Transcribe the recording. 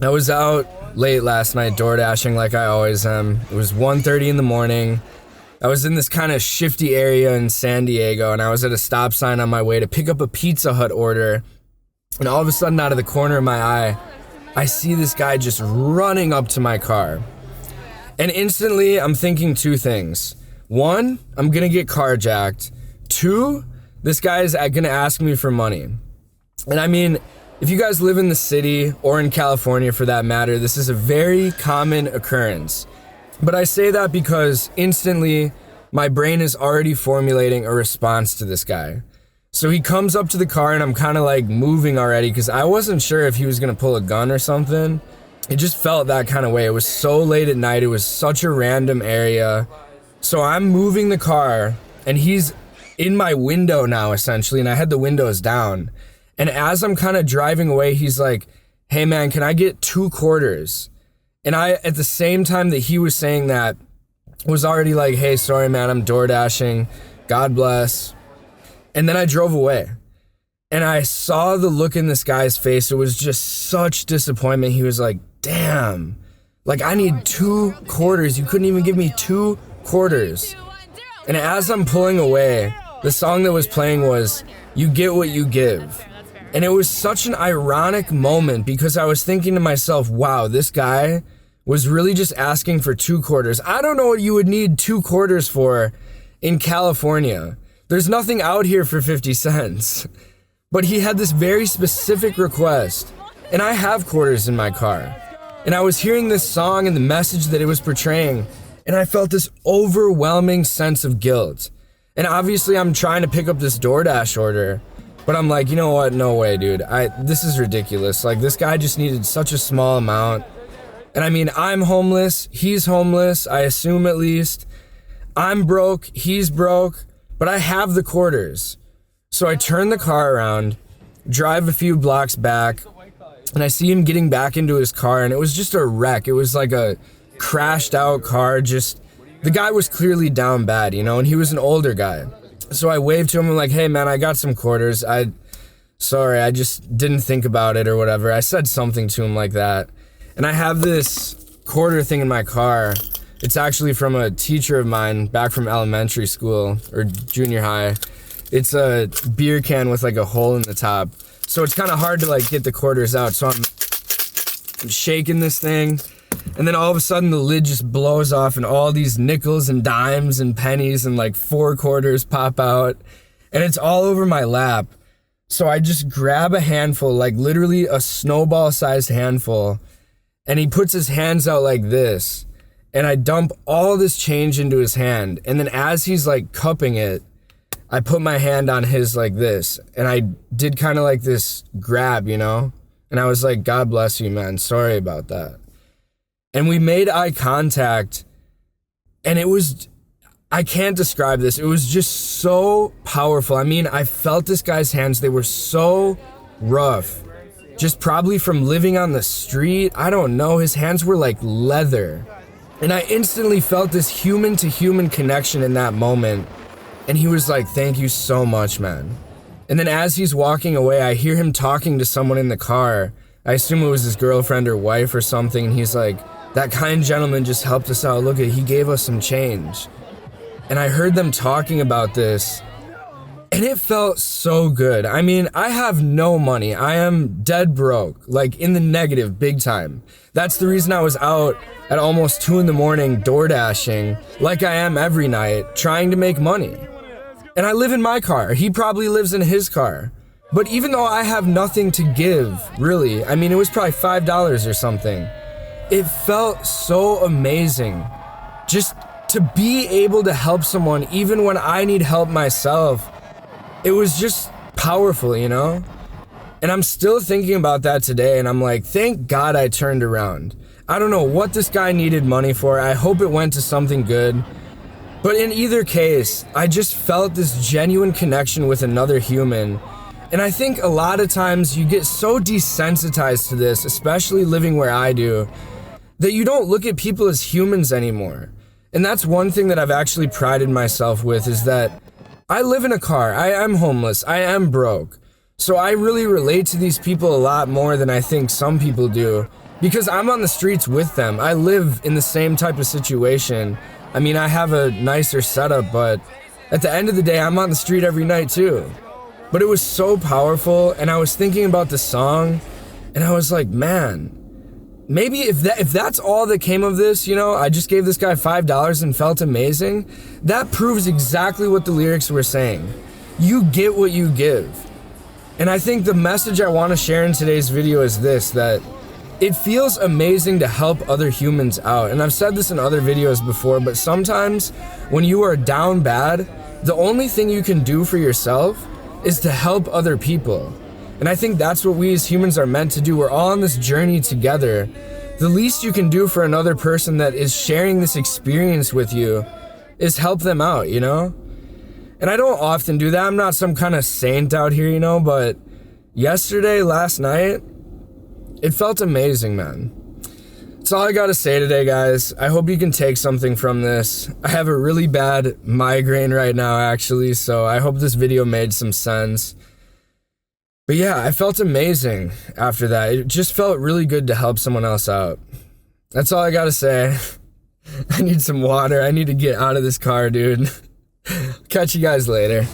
I was out late last night door dashing like I always am. It was 1:30 in the morning. I was in this kind of shifty area in San Diego, and I was at a stop sign on my way to pick up a Pizza Hut order. And all of a sudden, out of the corner of my eye, I see this guy just running up to my car. And instantly, I'm thinking two things. One, I'm gonna get carjacked. Two, this guy is gonna ask me for money. And I mean, if you guys live in the city, or in California for that matter, this is a very common occurrence. But I say that because instantly, my brain is already formulating a response to this guy. So he comes up to the car and I'm kind of like moving already because I wasn't sure if he was gonna pull a gun or something. It just felt that kind of way. It was so late at night, it was such a random area. So I'm moving the car and he's in my window now essentially, and I had the windows down. And as I'm kind of driving away, he's like, "Hey man, can I get 2 quarters?" And I, at the same time that he was saying that, was already like, "Hey, sorry man, I'm door dashing. God bless." And then I drove away. And I saw the look in this guy's face. It was just such disappointment. He was like, "Damn, like I need 2 quarters. You couldn't even give me 2 quarters." And as I'm pulling away, the song that was playing was "You Get What You Give." And it was such an ironic moment because I was thinking to myself, wow, this guy was really just asking for 2 quarters. I don't know what you would need 2 quarters for in California. There's nothing out here for 50 cents. But he had this very specific request. And I have quarters in my car. And I was hearing this song and the message that it was portraying, and I felt this overwhelming sense of guilt. And obviously I'm trying to pick up this DoorDash order. But I'm like, you know what? No way, dude. This is ridiculous. Like, this guy just needed such a small amount. And I mean, I'm homeless. He's homeless. I assume at least. I'm broke. He's broke. But I have the quarters. So I turn the car around, drive a few blocks back, and I see him getting back into his car. And it was just a wreck. It was like a crashed out car. Just, the guy was clearly down bad, you know, and he was an older guy. So I waved to him and like, "Hey man, I got some quarters. Sorry, I just didn't think about it or whatever." I said something to him like that. And I have this quarter thing in my car. It's actually from a teacher of mine back from elementary school or junior high. It's a beer can with like a hole in the top. So it's kind of hard to like get the quarters out. So I'm shaking this thing. And then all of a sudden the lid just blows off and all these nickels and dimes and pennies and like 4 quarters pop out. And it's all over my lap. So I just grab a handful, like literally a snowball sized handful. And he puts his hands out like this. And I dump all this change into his hand. And then as he's like cupping it, I put my hand on his like this. And I did kind of like this grab, you know? And I was like, "God bless you, man. Sorry about that." And we made eye contact, and it was, I can't describe this. It was just so powerful. I mean, I felt this guy's hands. They were so rough, just probably from living on the street. I don't know. His hands were like leather. And I instantly felt this human to human connection in that moment. And he was like, "Thank you so much, man." And then as he's walking away, I hear him talking to someone in the car. I assume it was his girlfriend or wife or something. And he's like, "That kind gentleman just helped us out. Look, he gave us some change." And I heard them talking about this, and it felt so good. I mean, I have no money. I am dead broke, like in the negative, big time. That's the reason I was out at almost 2 in the morning door dashing, like I am every night, trying to make money. And I live in my car. He probably lives in his car. But even though I have nothing to give, really, I mean, it was probably $5 or something. It felt so amazing just to be able to help someone even when I need help myself. It was just powerful, you know? And I'm still thinking about that today, and I'm like, thank God I turned around. I don't know what this guy needed money for. I hope it went to something good. But in either case, I just felt this genuine connection with another human. And I think a lot of times you get so desensitized to this, especially living where I do, that you don't look at people as humans anymore. And that's one thing that I've actually prided myself with, is that I live in a car. I am homeless. I am broke. So I really relate to these people a lot more than I think some people do. because I'm on the streets with them. I live in the same type of situation. I mean, I have a nicer setup, but at the end of the day, I'm on the street every night too. But it was so powerful, and I was thinking about the song, and I was like, man, maybe if that's all that came of this, you know, I just gave this guy $5 and felt amazing, that proves exactly what the lyrics were saying. You get what you give. And I think the message I want to share in today's video is this, that it feels amazing to help other humans out. And I've said this in other videos before, but sometimes when you are down bad, the only thing you can do for yourself is to help other people. And I think that's what we as humans are meant to do. We're all on this journey together. The least you can do for another person that is sharing this experience with you is help them out, you know? And I don't often do that. I'm not some kind of saint out here, you know, but last night, it felt amazing, man. That's all I gotta say today, guys. I hope you can take something from this. I have a really bad migraine right now, actually, so I hope this video made some sense. But yeah, I felt amazing after that. It just felt really good to help someone else out. That's all I gotta say. I need some water. I need to get out of this car, dude. Catch you guys later.